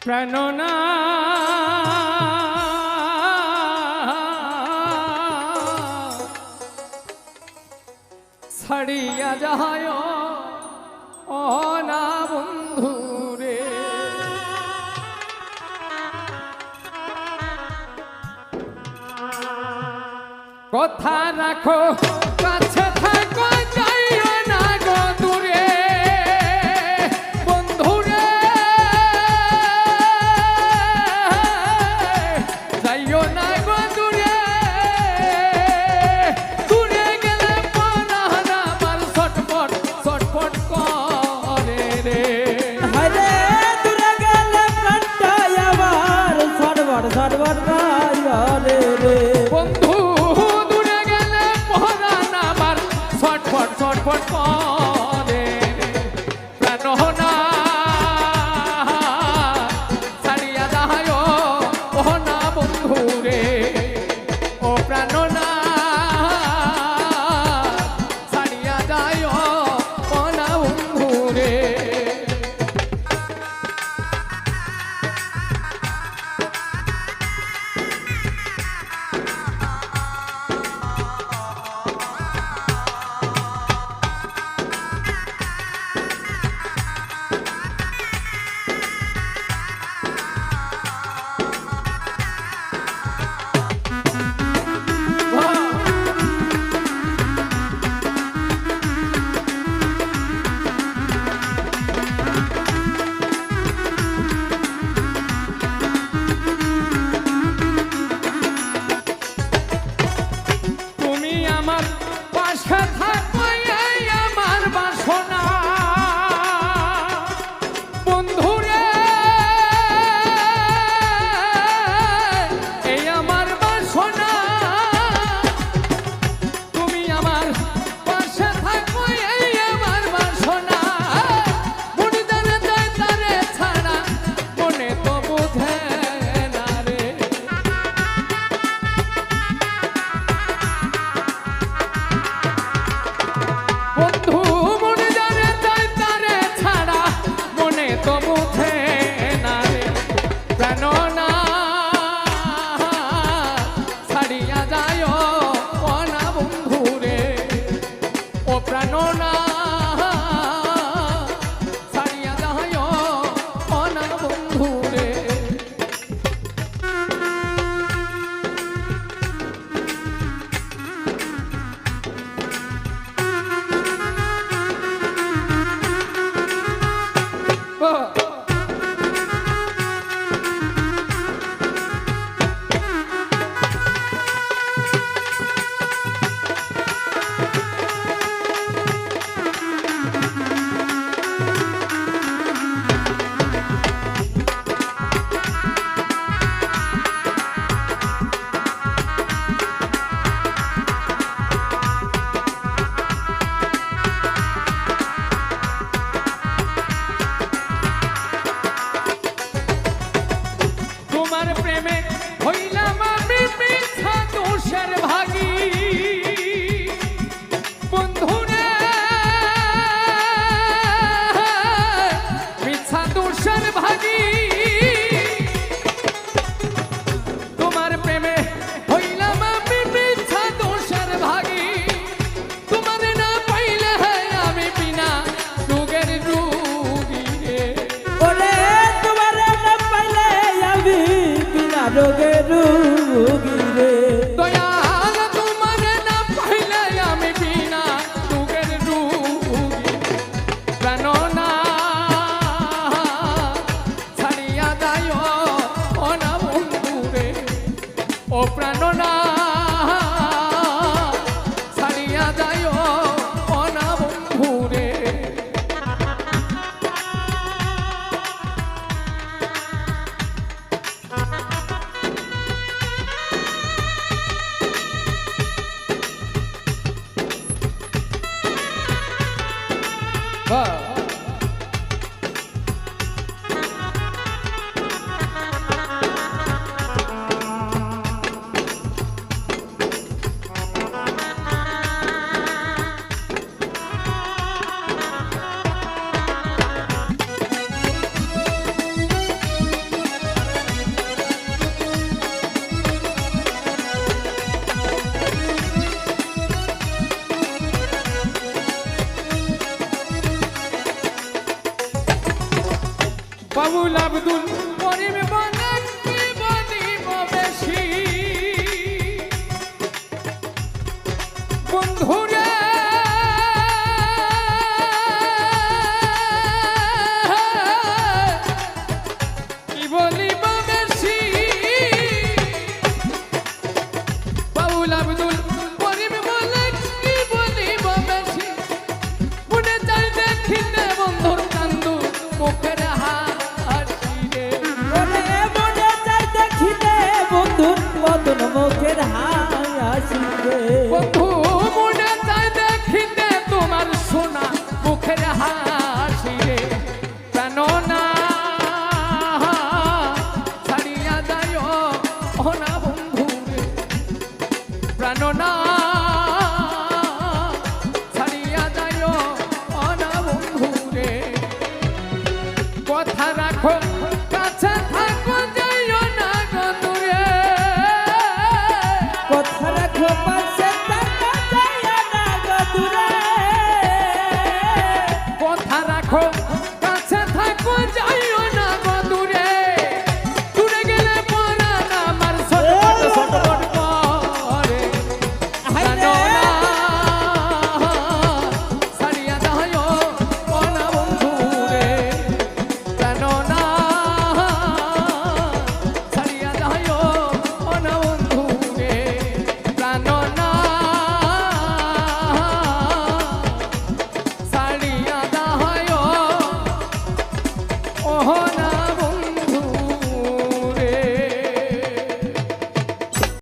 প্রাণনা ছাড়িয়া যায় না বন্ধু রে। কথা রাখো কাছে থাকো যাইও না গো দূরে বন্ধু রে, যাইও না গো দূরে, দূরে গেলে প্রাণ আমার ছটফট ছটফট করে রে। হায়রে দূরে গেলে প্রাণটা আমার ছটফট ছটফট করে রে। বন্ধু দূরে গেলে প্রাণ আমার ছটফট ছটফট করে রে। প্রাণনা ছাড়িয়া যায় ও না বন্ধু রে, ও প্রাণনা ছাড়িয়া যায় ও না বন্ধু রে। তুমি আমার পাশে থাকো এই আমার বাসনা বন্ধু রে, এই আমার বাসনা। তুমি আমার পাশে থাকো এই আমার বাসনা, মনে জানে যায় তারে ছাড়া মনে তো বোঝে না রে। বন্ধু মনে জানে যায় তারে ছাড়া মনে তো বুঝে না রে। প্রাণনা ছাড়িয়া যায় ও না বন্ধু রে, ও প্রাণনা ছাড়িয়া যায় ও না বন্ধু রে। বাবুল আব্দুল করিম বলে কি বলিব বেশি বন্ধুরে কি বলিব বেশি বাবুল আব্দুল করিম বলে কি বলিব বেশি মনে চাই দেখিতে বন্ধুর কান্দু মুখের হাসি রে ওরে মনে চাই দেখিতে বন্ধুর বদন মুখের হাসি রে বন্ধু মনে চাই দেখিতে তোমার সোনা মুখের হাসি রে কেন না ছাড়িয়া যায় না বন্ধু রে প্রাণ না ছাড়িয়া যায় না বন্ধু রে কথা রাখো